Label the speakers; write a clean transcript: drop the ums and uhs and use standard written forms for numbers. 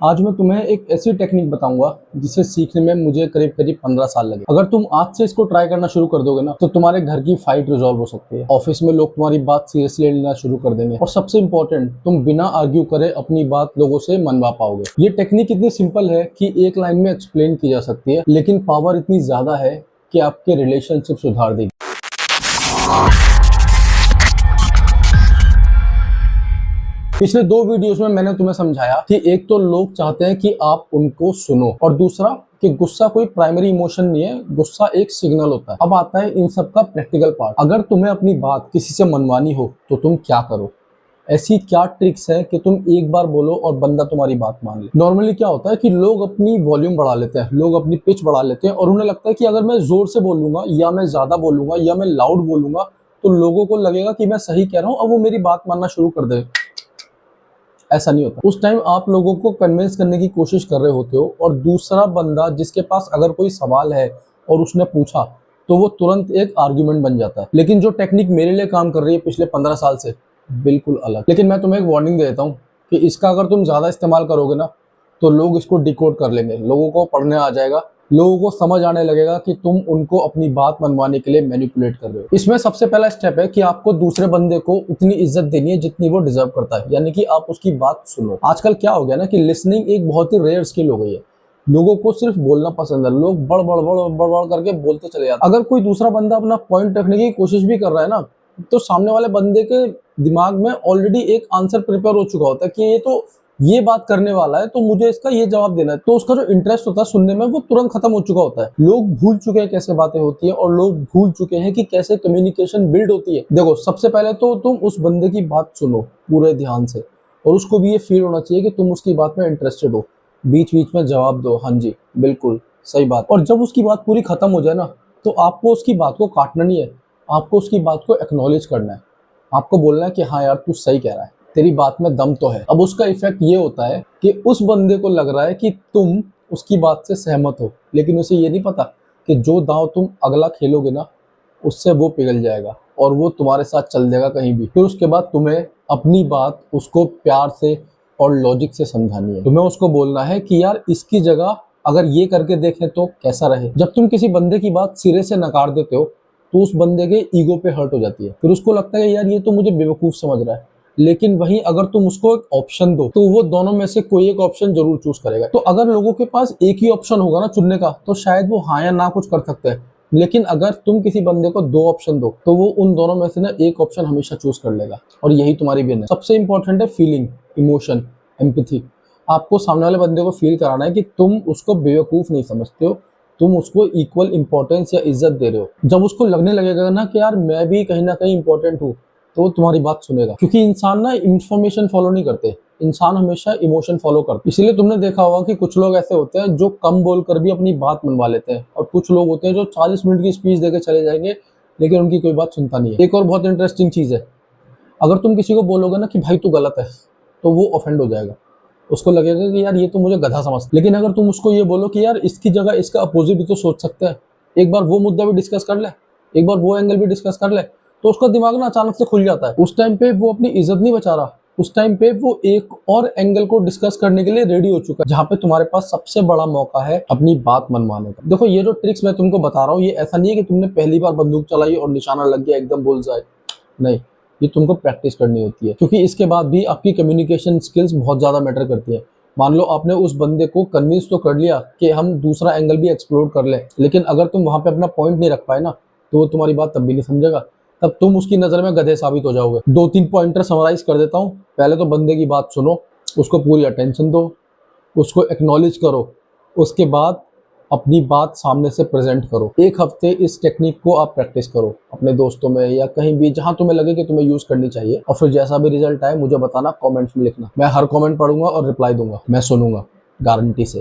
Speaker 1: आज मैं तुम्हें एक ऐसी टेक्निक बताऊंगा जिसे सीखने में मुझे करीब करीब 15 साल लगे। अगर तुम आज से इसको ट्राई करना शुरू कर दोगे ना तो तुम्हारे घर की फाइट रिजॉल्व हो सकती है। ऑफिस में लोग तुम्हारी बात सीरियसली लेना शुरू कर देंगे और सबसे इम्पोर्टेंट, तुम बिना आर्ग्यू करे अपनी बात लोगों से मनवा पाओगे। ये टेक्निक इतनी सिंपल है कि एक लाइन में एक्सप्लेन की जा सकती है, लेकिन पावर इतनी ज्यादा है कि आपके रिलेशनशिप सुधार देगी। पिछले 2 वीडियोस में मैंने तुम्हें समझाया कि एक तो लोग चाहते हैं कि आप उनको सुनो और दूसरा कि गुस्सा कोई प्राइमरी इमोशन नहीं है, गुस्सा एक सिग्नल होता है। अब आता है इन सब का प्रैक्टिकल पार्ट। अगर तुम्हें अपनी बात किसी से मनवानी हो तो तुम क्या करो? ऐसी क्या ट्रिक्स है कि तुम एक बार बोलो और बंदा तुम्हारी बात मान ले। नॉर्मली क्या होता है कि लोग अपनी वॉल्यूम बढ़ा लेते हैं, लोग अपनी पिच बढ़ा लेते हैं और उन्हें लगता है कि अगर मैं जोर से बोलूंगा या मैं ज्यादा बोलूंगा या मैं लाउड बोलूंगा तो लोगों को लगेगा कि मैं सही कह रहा हूँ, अब वो मेरी बात मानना शुरू कर दे। ऐसा नहीं होता। उस टाइम आप लोगों को कन्विंस करने की कोशिश कर रहे होते हो और दूसरा बंदा जिसके पास अगर कोई सवाल है और उसने पूछा तो वो तुरंत एक आर्ग्यूमेंट बन जाता है। लेकिन जो टेक्निक मेरे लिए काम कर रही है पिछले 15 साल से, बिल्कुल अलग। लेकिन मैं तुम्हें एक वार्निंग दे देता हूँ कि इसका अगर तुम ज्यादा इस्तेमाल करोगे ना तो लोग इसको डिकोड कर लेंगे, लोगों को पढ़ने आ जाएगा, लोगों को समझ आने लगेगा कि तुम उनको अपनी बात मनवाने के लिए मैनिपुलेट कर रहे हो। इसमें सबसे पहला स्टेप है कि आपको दूसरे बंदे को उतनी इज्जत देनी है जितनी वो डिजर्व करता है, यानी कि आप उसकी बात सुनो। आजकल क्या हो गया ना कि लिसनिंग एक बहुत ही रेयर स्किल हो गई है। लोगों को सिर्फ बोलना पसंद है, लोग बड़ बड़ बड़ बड़ बड़ करके बोलते चले जाते हैं। अगर कोई दूसरा बंदा अपना पॉइंट रखने की कोशिश भी कर रहा है ना तो सामने वाले बंदे के दिमाग में ऑलरेडी एक आंसर प्रिपेयर हो चुका होता है कि ये बात करने वाला है तो मुझे इसका ये जवाब देना है। तो उसका जो इंटरेस्ट होता है सुनने में वो तुरंत खत्म हो चुका होता है। लोग भूल चुके हैं कैसे बातें होती है और लोग भूल चुके हैं कि कैसे कम्युनिकेशन बिल्ड होती है। देखो, सबसे पहले तो तुम उस बंदे की बात सुनो पूरे ध्यान से और उसको भी ये फील होना चाहिए कि तुम उसकी बात में इंटरेस्टेड हो। बीच बीच में जवाब दो, हाँ जी बिल्कुल सही बात। और जब उसकी बात पूरी खत्म हो जाए ना तो आपको उसकी बात को काटना नहीं है, आपको उसकी बात को एक्नॉलेज करना है। आपको बोलना है कि हाँ यार तू सही कह रहा है, तेरी बात में दम तो है। अब उसका इफेक्ट ये होता है कि उस बंदे को लग रहा है कि तुम उसकी बात से सहमत हो, लेकिन उसे ये नहीं पता कि जो दांव तुम अगला खेलोगे ना उससे वो पिघल जाएगा और वो तुम्हारे साथ चल जाएगा कहीं भी। फिर उसके बाद तुम्हें अपनी बात उसको प्यार से और लॉजिक से समझानी है। तुम्हें उसको बोलना है कि यार इसकी जगह अगर ये करके देखें तो कैसा रहे। जब तुम किसी बंदे की बात सिरे से नकार देते हो तो उस बंदे के ईगो पे हर्ट हो जाती है। फिर उसको लगता है यार ये तो मुझे बेवकूफ समझ रहा है। लेकिन वहीं अगर तुम उसको एक ऑप्शन दो तो वो दोनों में से कोई एक ऑप्शन जरूर चूज करेगा। तो अगर लोगों के पास एक ही ऑप्शन होगा ना चुनने का तो शायद वो हाँ या ना कुछ कर सकते हैं, लेकिन अगर तुम किसी बंदे को 2 ऑप्शन दो तो वो उन दोनों में से ना एक ऑप्शन हमेशा चूज कर लेगा और यही तुम्हारी विन है। सबसे इंपॉर्टेंट है फीलिंग, इमोशन, एम्पैथी। आपको सामने वाले बंदे को फील कराना है कि तुम उसको बेवकूफ नहीं समझते हो, तुम उसको इक्वल इंपॉर्टेंस या इज्जत दे रहे हो। जब उसको लगने लगेगा ना कि यार मैं भी कहीं ना कहीं इंपॉर्टेंट हूँ तो वो तुम्हारी बात सुनेगा। क्योंकि इंसान ना इंफॉर्मेशन फॉलो नहीं करते, इंसान हमेशा इमोशन फॉलो करते। इसलिए तुमने देखा होगा कि कुछ लोग ऐसे होते हैं जो कम बोलकर भी अपनी बात मनवा लेते हैं और कुछ लोग होते हैं जो 40 मिनट की स्पीच देके चले जाएंगे लेकिन उनकी कोई बात सुनता नहीं है। एक और बहुत इंटरेस्टिंग चीज है, अगर तुम किसी को बोलोगे ना कि भाई तू गलत है तो वो ऑफेंड हो जाएगा, उसको लगेगा कि यार ये तो मुझे गधा समझता। लेकिन अगर तुम उसको ये बोलो कि यार इसकी जगह इसका अपोजिट भी तो सोच सकते हैं, एक बार वो मुद्दा भी डिस्कस कर ले, एक बार वो एंगल भी डिस्कस कर ले, तो उसका दिमाग ना अचानक से खुल जाता है। उस टाइम पे वो अपनी इज्जत नहीं बचा रहा, उस टाइम पे वो एक और एंगल को डिस्कस करने के लिए रेडी हो चुका है, जहाँ पे तुम्हारे पास सबसे बड़ा मौका है अपनी बात मनवाने का। देखो, ये जो ट्रिक्स मैं तुमको बता रहा हूँ ये ऐसा नहीं है कि तुमने पहली बार बंदूक चलाई और निशाना लग गया एकदम बुल्स आए, नहीं, ये तुमको प्रैक्टिस करनी होती है। क्योंकि इसके बाद भी आपकी कम्युनिकेशन स्किल्स बहुत ज्यादा मैटर करती है। मान लो आपने उस बंदे को कन्विंस तो कर लिया कि हम दूसरा एंगल भी एक्सप्लोर कर ले, लेकिन अगर तुम वहां पे अपना पॉइंट नहीं रख पाए ना तो वो तुम्हारी बात तब भी नहीं समझेगा, तब तुम उसकी नजर में गधे साबित हो जाओगे। 2-3 पॉइंटर समराइज कर देता हूँ। पहले तो बंदे की बात सुनो, उसको पूरी अटेंशन दो, उसको एक्नॉलेज करो, उसके बाद अपनी बात सामने से प्रेजेंट करो। 1 हफ्ते इस टेक्निक को आप प्रैक्टिस करो अपने दोस्तों में या कहीं भी जहां तुम्हें लगे कि तुम्हें यूज करनी चाहिए, और फिर जैसा भी रिजल्ट आए मुझे बताना, कमेंट्स में लिखना। मैं हर कमेंट पढ़ूंगा और रिप्लाई दूंगा, मैं सुनूंगा गारंटी से।